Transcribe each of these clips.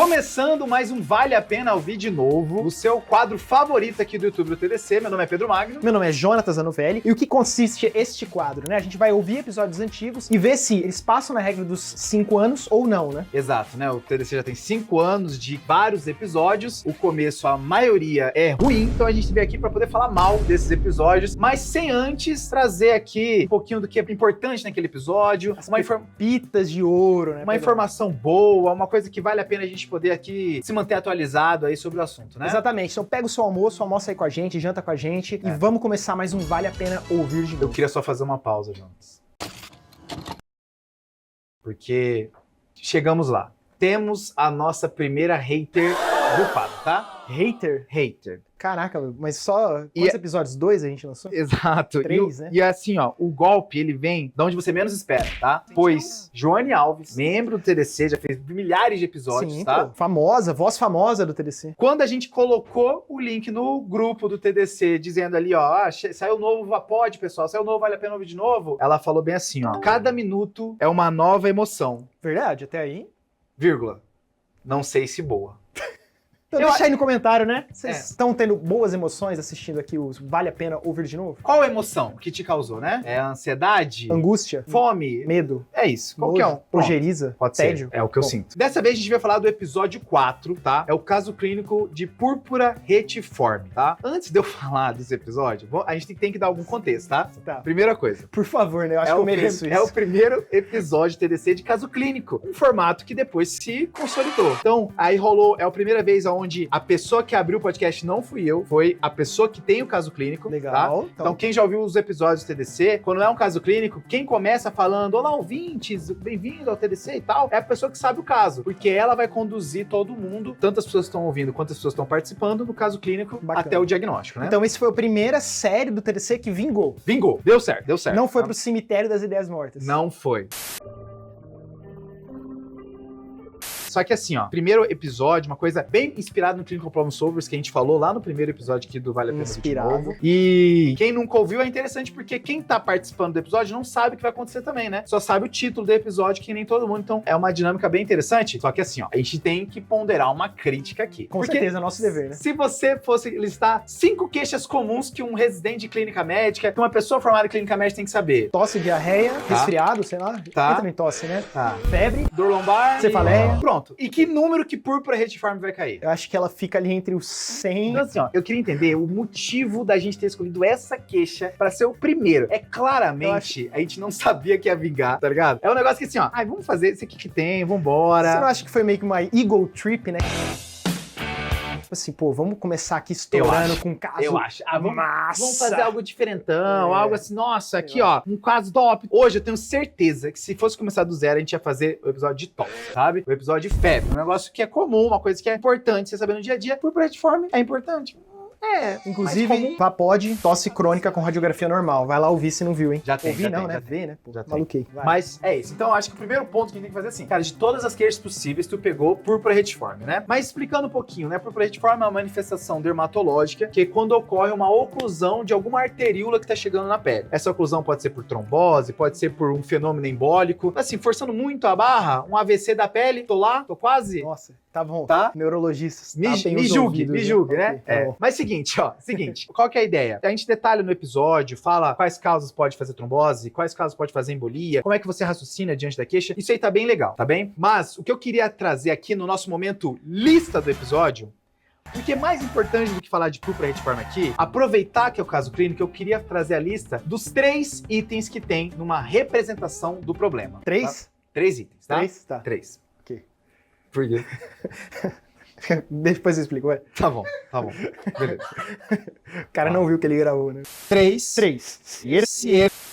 Começando mais um Vale a Pena Ouvir de Novo, o seu quadro favorito aqui do YouTube do TDC. Meu nome é Pedro Magno. Meu nome é Jonatas Zanovelli. E o que consiste este quadro, né? A gente vai ouvir episódios antigos e ver se eles passam na regra dos 5 anos ou não, né? Exato, né? O TDC já tem 5 anos de vários episódios. O começo, a maioria é ruim, então a gente veio aqui pra poder falar mal desses episódios, mas sem antes trazer aqui um pouquinho do que é importante naquele episódio. As pepitas de ouro, né? Uma informação boa, uma coisa que vale a pena a gente poder aqui se manter atualizado aí sobre o assunto, né? Exatamente. Então pega o seu almoço, almoça aí com a gente, janta com a gente e vamos começar mais um Vale a Pena Ouvir de Novo. Eu queria só fazer uma pausa, Jonas. Porque chegamos lá. Temos a nossa primeira hater do quadro, tá? Hater? Hater. Caraca, mas só quantos episódios? 2 a gente lançou? Exato. 3, né? E assim, ó, o golpe, ele vem de onde você menos espera, tá? Pois Joane Alves, membro do TDC, já fez milhares de episódios, Sim, tá? Pô, famosa, voz famosa do TDC. Quando a gente colocou o link no grupo do TDC, dizendo ali, ó, saiu o novo Vapod, pessoal, saiu o novo Vale a Pena Ouvir de Novo, ela falou bem assim, ó, cada minuto é uma nova emoção, Verdade, até aí. vírgula, não sei se boa. Então deixa aí no comentário, né? Vocês estão tendo boas emoções assistindo aqui os Vale a Pena Ouvir de Novo? Qual a emoção que te causou, né? É ansiedade? Angústia? Fome? Medo? É isso, qualquer um. Pronto. Ojeriza? Pode tédio? ser, é o que eu sinto. Dessa vez a gente vai falar do episódio 4, tá? É o caso clínico de púrpura retiforme, tá? Antes de eu falar desse episódio, a gente tem que dar algum contexto, tá? Tá. Primeira coisa. Por favor, né? Eu acho que eu mereço isso. É o primeiro episódio TDC de caso clínico. Um formato que depois se consolidou. Então, aí rolou, é a primeira vez onde a pessoa que abriu o podcast não fui eu, foi a pessoa que tem o caso clínico. Legal. Tá? Então, quem já ouviu os episódios do TDC, quando é um caso clínico, quem começa falando, olá, ouvintes, bem-vindo ao TDC e tal, é a pessoa que sabe o caso, porque ela vai conduzir todo mundo, tanto as pessoas que estão ouvindo quanto as pessoas que estão participando, no caso clínico, Bacana. até o diagnóstico, né? Então, esse foi a primeira série do TDC que vingou. Vingou, deu certo, deu certo. Não foi pro cemitério das ideias mortas. Não foi. Só que assim, ó, primeiro episódio, uma coisa bem inspirada no Clinical Problem Solvers, que a gente falou lá no primeiro episódio aqui do Vale a Pena Ouvir de Novo. E quem nunca ouviu é interessante porque quem tá participando do episódio não sabe o que vai acontecer também, né? Só sabe o título do episódio, que nem todo mundo. Então é uma dinâmica bem interessante. Só que assim, ó, a gente tem que ponderar uma crítica aqui. Com certeza, é nosso dever, né? Se você fosse listar 5 queixas comuns que um residente de clínica médica, que uma pessoa formada em clínica médica tem que saber. Tosse, diarreia, resfriado, sei lá. Tá. Entra em tosse, né? Tá. Febre, Dor lombar. cefaleia. Pronto. E que número que púrpura retiforme vai cair? Eu acho que ela fica ali entre os 100... Então assim, ó, eu queria entender o motivo da gente ter escolhido essa queixa pra ser o primeiro. É claramente, a gente não sabia que ia vingar, tá ligado? É um negócio que assim, ó, ai, vamos fazer isso aqui que tem, vambora. Você não acha que foi meio que uma ego trip, né? Assim, pô, vamos começar aqui estourando com um caso. Eu acho. Massa. Vamos fazer algo diferentão, algo assim, nossa, aqui ó, um caso top. Hoje eu tenho certeza que se fosse começar do zero, a gente ia fazer o episódio de top, sabe? O episódio de febre, um negócio que é comum, uma coisa que é importante você saber no dia a dia. Púrpura retiforme é importante. Inclusive, Vapod, tosse crônica com radiografia normal. Vai lá ouvir se não viu, hein? Já tem, Ouvi já não, tem, né? já Vê, né? Pô, já tem. maluquei. Vai. Mas é isso. Então eu acho que o primeiro ponto que a gente tem que fazer é assim, cara, de todas as queixas possíveis, tu pegou púrpura retiforme, né? Mas explicando um pouquinho, né? Púrpura retiforme é uma manifestação dermatológica que é quando ocorre uma oclusão de alguma arteríola que tá chegando na pele. Essa oclusão pode ser por trombose, pode ser por um fenômeno embólico. Assim, forçando muito a barra, um AVC da pele, tô lá, tô quase. Nossa, tá bom. Tá? Neurologistas. Me julgue, né? Okay, tá Mas seguinte, qual que é a ideia? A gente detalha no episódio, fala quais causas pode fazer trombose, quais causas pode fazer embolia, como é que você raciocina diante da queixa. Isso aí tá bem legal, tá bem? Mas o que eu queria trazer aqui no nosso momento lista do episódio, porque mais importante do que falar de púrpura retiforme aqui, aproveitar que é o caso clínico, eu queria trazer a lista dos 3 itens que tem numa representação do problema. 3? Tá? 3 itens, tá? 3? Tá. 3. Ok. Por quê? Depois eu explico, vai. Tá bom. Beleza. O cara não viu o que ele gravou, né? 3. 3.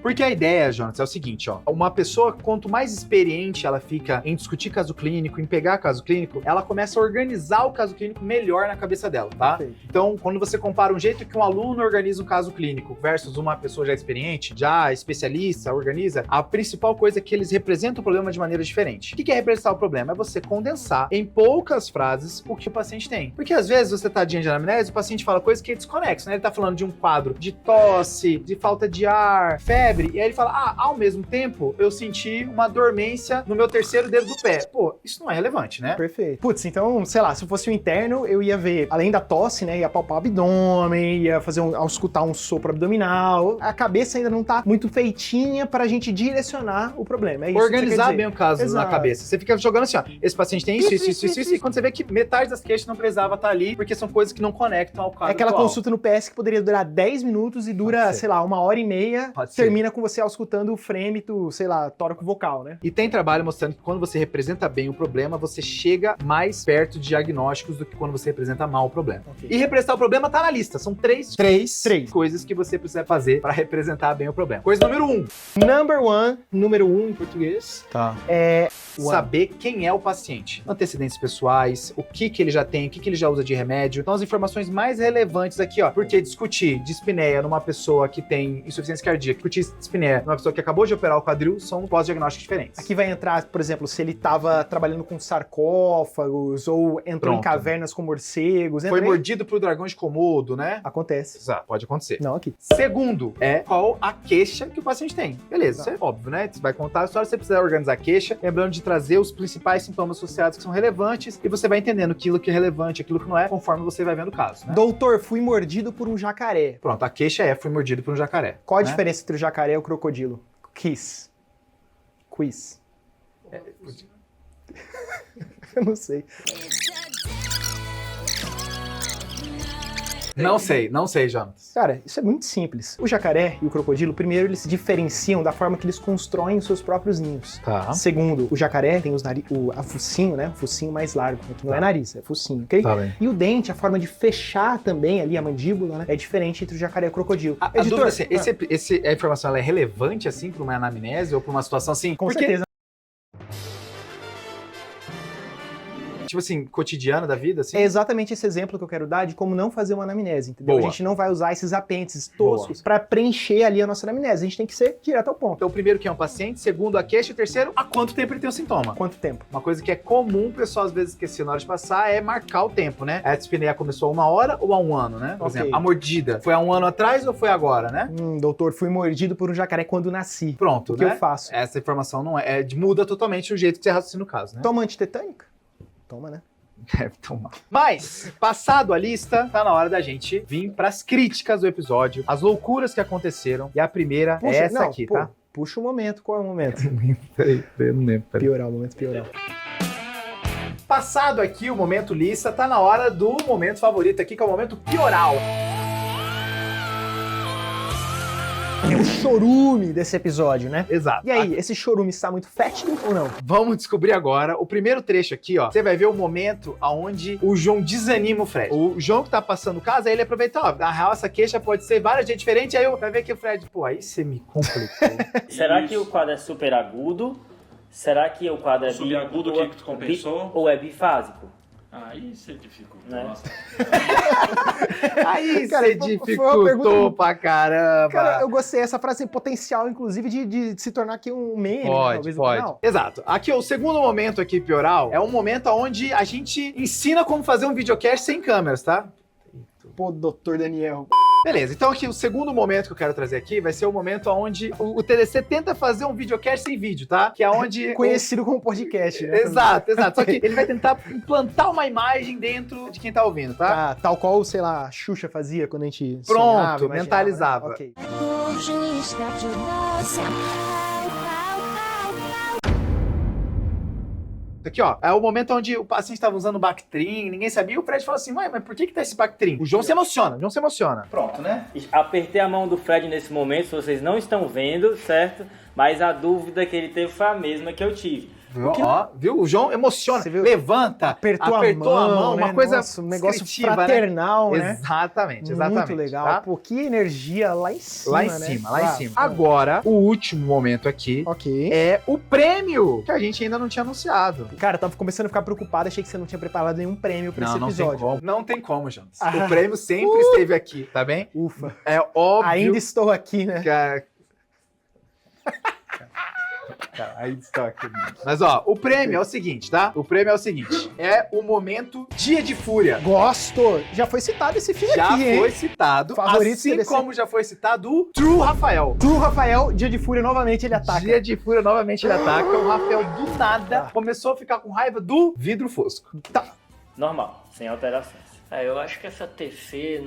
Porque a ideia, Jonas, é o seguinte, ó. Uma pessoa, quanto mais experiente ela fica em discutir caso clínico, em pegar caso clínico, ela começa a organizar o caso clínico melhor na cabeça dela, tá? Perfeito. Então, quando você compara um jeito que um aluno organiza um caso clínico versus uma pessoa já experiente, já especialista, organiza, a principal coisa é que eles representam o problema de maneira diferente. O que é representar o problema? É você condensar em poucas frases o tempo que o paciente tem. Porque às vezes você tá diante de anamnese, o paciente fala coisas que é desconexo, né? Ele tá falando de um quadro de tosse, de falta de ar, febre, e aí ele fala, ao mesmo tempo, eu senti uma dormência no meu terceiro dedo do pé. Pô, isso não é relevante, né? Perfeito. Putz, então, sei lá, se eu fosse um interno, eu ia ver, além da tosse, né, ia palpar o abdômen, ia fazer escutar um sopro abdominal. A cabeça ainda não tá muito feitinha pra gente direcionar o problema. É isso Organizar que bem o caso Exato. na cabeça. Você fica jogando assim, ó, esse paciente tem isso, e quando você vê que metade das queixas não precisava estar ali, porque são coisas que não conectam ao quadro É aquela atual. consulta no PS que poderia durar 10 minutos e dura, sei lá, 1h30, termina com você auscultando o frêmito, sei lá, tóraco vocal, né? E tem trabalho mostrando que quando você representa bem o problema, você chega mais perto de diagnósticos do que quando você representa mal o problema. Okay. E representar o problema tá na lista. São três coisas que você precisa fazer para representar bem o problema. Coisa número 1. Número 1 em português. Tá. É saber quem é o paciente. Antecedentes pessoais, o que ele já tem, o que ele já usa de remédio. Então, as informações mais relevantes aqui, ó. Porque discutir dispneia numa pessoa que tem insuficiência cardíaca, discutir dispneia numa pessoa que acabou de operar o quadril, são pós-diagnósticos diferentes. Aqui vai entrar, por exemplo, se ele tava trabalhando com sarcófagos ou entrou em cavernas com morcegos. Foi mordido por dragão de Komodo, né? Acontece. Exato, pode acontecer. Não, aqui. Segundo, é qual a queixa que o paciente tem. Beleza, isso é óbvio, né? Você vai contar a história, você precisa organizar a queixa, lembrando de trazer os principais sintomas associados que são relevantes, e você vai entendendo aquilo que é relevante, aquilo que não é, conforme você vai vendo o caso, né? Doutor, fui mordido por um jacaré. Pronto, a queixa é, fui mordido por um jacaré. Qual a diferença entre o jacaré e o crocodilo? Quiz. Eu não sei. Não sei, Jonas. Cara, isso é muito simples. O jacaré e o crocodilo, primeiro, eles se diferenciam da forma que eles constroem os seus próprios ninhos. Tá. Segundo, o jacaré tem a focinho, né? O focinho mais largo, que não é nariz, é focinho, ok? Tá bem. E o dente, a forma de fechar também ali a mandíbula, né? É diferente entre o jacaré e o crocodilo. A dúvida é assim, a informação ela é relevante, assim, para uma anamnese ou para uma situação assim? Com certeza. Tipo assim, cotidiana da vida, assim? É exatamente esse exemplo que eu quero dar de como não fazer uma anamnese, entendeu? Boa. A gente não vai usar esses apêndices toscos pra preencher ali a nossa anamnese. A gente tem que ser direto ao ponto. Então, primeiro, quem é um paciente. Segundo, a queixa. E terceiro, há quanto tempo ele tem o sintoma? Quanto tempo? Uma coisa que é comum o pessoal às vezes esquecer na hora de passar é marcar o tempo, né? A dispneia começou há 1 hora ou há 1 ano, né? Por exemplo, a mordida foi há 1 ano atrás ou foi agora, né? Doutor, fui mordido por um jacaré quando nasci. Pronto, O que né? eu faço? Essa informação não muda totalmente o jeito que você raciocina o caso, né? Toma antitetânica? Toma, né? Deve tomar. Mas, passado a lista, tá na hora da gente vir pras críticas do episódio, as loucuras que aconteceram. E a primeira é essa aqui, tá? Puxa o momento. Qual é o momento? Peraí, não lembro. Piorar, o momento piorar. Passado aqui o momento lista, tá na hora do momento favorito aqui, que é o momento pioral. É o chorume desse episódio, né? Exato. E aí, esse chorume está muito fétido ou não? Vamos descobrir agora. O primeiro trecho aqui, ó, você vai ver o momento onde o João desanima o Fred. O João que tá passando o caso, aí ele aproveita, ó, na real essa queixa pode ser várias vezes diferente, aí vai ver que o Fred, pô, aí você me complicou. Será que o quadro é super agudo? Será que o quadro é subagudo que tu compensou? Ou é bifásico? Aí você dificultou. Né? Nossa. Aí Cara, você foi uma dificultou pergunta- pra caramba. Cara, eu gostei. Essa frase tem potencial, inclusive, de se tornar aqui um meme, né, talvez, do canal. Exato. Aqui, o segundo momento aqui, pioral, é um momento onde a gente ensina como fazer um videocast sem câmeras, tá? Pô, doutor Daniel. Beleza, então aqui o segundo momento que eu quero trazer aqui vai ser o momento onde o TDC tenta fazer um videocast sem vídeo, tá? Que é onde... Conhecido como podcast, né? Exato. Só que ele vai tentar implantar uma imagem dentro de quem tá ouvindo, tá? Tá, tal qual, sei lá, a Xuxa fazia quando a gente Pronto, sonhava, imaginava, mentalizava. né? Ok. Aqui, ó, é o momento onde o paciente estava usando Bactrim, ninguém sabia, e o Fred falou assim, ué, mas por que tá esse Bactrim? O João se emociona, Pronto, né? Apertei a mão do Fred nesse momento, vocês não estão vendo, certo? Mas a dúvida que ele teve foi a mesma que eu tive. Ó, viu? O João emociona, Você viu? levanta, Apertou a mão, uma né? coisa Nossa, um negócio descritiva, fraternal, né? né? Exatamente. Muito legal. Tá? Pô, que energia lá em cima, Lá em né? cima, lá Claro. em cima. Agora, o último momento aqui Ok. é o prêmio, que a gente ainda não tinha anunciado. Cara, tava começando a ficar preocupado, achei que você não tinha preparado nenhum prêmio pra esse Não tem episódio. como. Não tem como, Jonas. Ah. O prêmio sempre esteve aqui, tá bem? Ufa. É óbvio Ainda estou aqui, né? que Cara, aí destaque. Mas ó, o prêmio é o seguinte, tá? O prêmio é o seguinte. É o momento Dia de Fúria. Gosto! Já foi citado esse filme Já aqui, foi hein? citado, Favorito assim TDC. como já foi citado o True Rafael. True Rafael, Dia de Fúria, novamente ele ataca. Dia de Fúria, novamente ele ataca. O Rafael, do nada, começou a ficar com raiva do vidro fosco. Normal, sem alterações. Eu acho que essa TC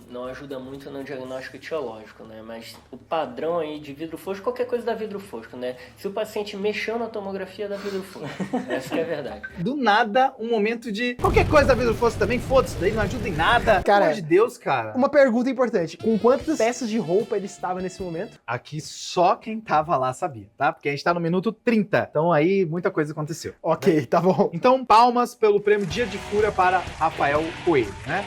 não ajuda muito no diagnóstico etiológico, né? Mas o padrão aí de vidro fosco, qualquer coisa dá vidro fosco, né? Se o paciente mexeu na tomografia, dá vidro fosco. Essa que é a verdade. Do nada, um momento de qualquer coisa da vidro fosco também, foda-se, daí não ajuda em nada. Cara, Pelo amor de Deus, cara. Uma pergunta importante. Com quantas peças de roupa ele estava nesse momento? Aqui só quem tava lá sabia, tá? Porque a gente tá no minuto 30. Então aí muita coisa aconteceu. Ok, tá bom. Então, palmas pelo prêmio Dia de Fúria para Rafael Coelho, né?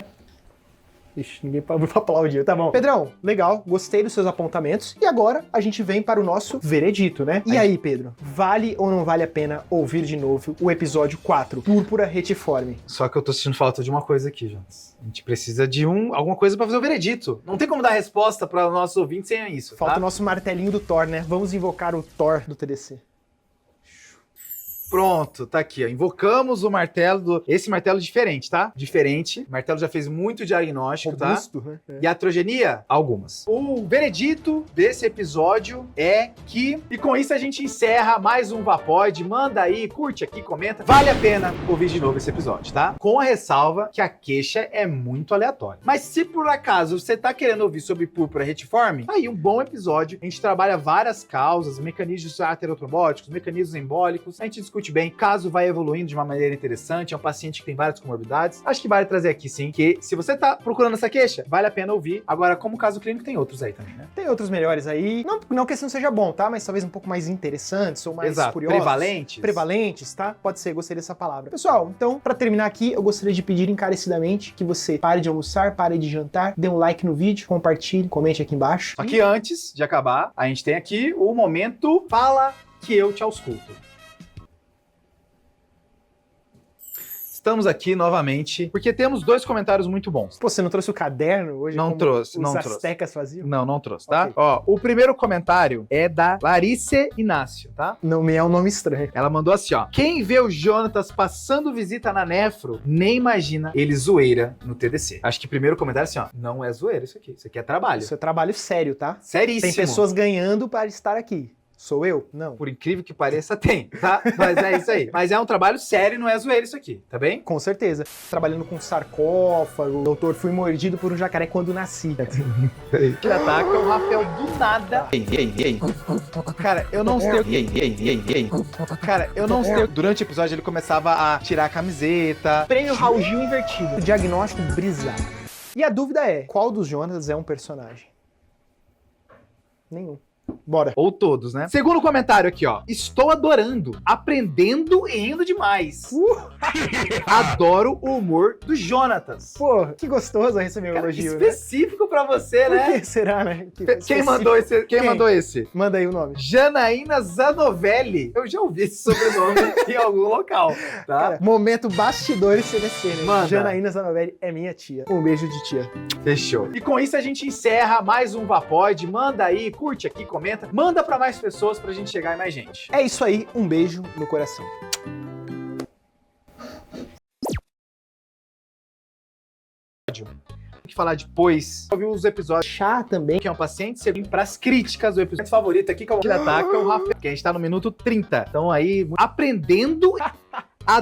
Ixi, ninguém aplaudiu, tá bom. Pedrão, legal, gostei dos seus apontamentos. E agora a gente vem para o nosso veredito, né? E aí, Pedro, vale ou não vale a pena ouvir de novo o episódio 4, Púrpura Retiforme? Só que eu tô sentindo falta de uma coisa aqui, Jonas. A gente precisa de alguma coisa pra fazer o veredito. Não tem como dar resposta para os nossos ouvintes sem isso, Falta tá? o nosso martelinho do Thor, né? Vamos invocar o Thor do TDC. Pronto, tá aqui, ó. Invocamos o martelo Esse martelo diferente, tá? Diferente. O martelo já fez muito diagnóstico, Robusto, tá? né? É. E a trogenia? Algumas. O veredito desse episódio é que... E com isso a gente encerra mais um Vapod. Manda aí, curte aqui, comenta. Vale a pena ouvir de novo esse episódio, tá? Com a ressalva que a queixa é muito aleatória. Mas se por acaso você tá querendo ouvir sobre púrpura retiforme, aí um bom episódio. A gente trabalha várias causas, mecanismos aterotrombóticos, mecanismos embólicos. A gente discute bem, caso vai evoluindo de uma maneira interessante, é um paciente que tem várias comorbidades. Acho que vale trazer aqui sim, que se você tá procurando essa queixa, vale a pena ouvir. Agora, como caso clínico, tem outros aí também, né? Tem outros melhores aí. Não que esse não seja bom, tá? Mas talvez um pouco mais interessantes ou mais Exato. curiosos. Prevalentes. Prevalentes, tá? Pode ser, gostei dessa palavra. Pessoal, então, pra terminar aqui, eu gostaria de pedir encarecidamente que você pare de almoçar, pare de jantar, dê um like no vídeo, compartilhe, comente aqui embaixo. Só que antes de acabar, a gente tem aqui o momento Fala que eu te ausculto. Estamos aqui novamente, porque temos dois comentários muito bons. Pô, você não trouxe o caderno hoje? Não como trouxe, os não trouxe. astecas faziam? Não trouxe, tá? Ok. Ó, o primeiro comentário é da Larice Inácio, tá? Não me é um nome estranho. Ela mandou assim, ó. Quem vê o Jonatas passando visita na Nefro, nem imagina ele zoeira no TDC. Acho que o primeiro comentário é assim, ó. Não é zoeira isso aqui. Isso aqui é trabalho. Isso é trabalho sério, tá? Seríssimo. Tem pessoas ganhando para estar aqui. Sou eu? Não. Por incrível que pareça, tem, tá? Mas é isso aí. Mas é um trabalho sério, não é zoeira isso aqui, tá bem? Com certeza. Trabalhando com sarcófago. Doutor, fui mordido por um jacaré quando nasci. Ele ataca o Rafael do nada. Cara, eu não sei o que... Cara, eu não sei. Durante o episódio ele começava a tirar a camiseta. Prêmio Raul Gil invertido. Diagnóstico brisado. E a dúvida é, qual dos Jonas é um personagem? Nenhum. Bora. Ou todos, né? Segundo comentário aqui, ó. Estou adorando, aprendendo e indo demais. Adoro o humor do Jonatas. Pô, que gostoso receber um Cara, elogio, né? específico pra você, Por né? que será, né? Que Quem específico. mandou esse? Quem mandou esse? Manda aí o nome. Janaína Zanovelli. Eu já ouvi esse sobrenome em algum local, tá? Cara, momento bastidores CDC, né? Manda. Janaína Zanovelli é minha tia. Um beijo de tia. Fechou. E com isso a gente encerra mais um Vapod. Manda aí, curte aqui, comenta. Manda pra mais pessoas pra gente chegar em mais gente. É isso aí, um beijo no coração. Tem que falar depois. Eu vi os episódios Chá também. que é um paciente, você vem pras críticas do episódio favorito aqui, que é o ataque, é o Rafael, que a gente tá no minuto 30. Então aí, aprendendo a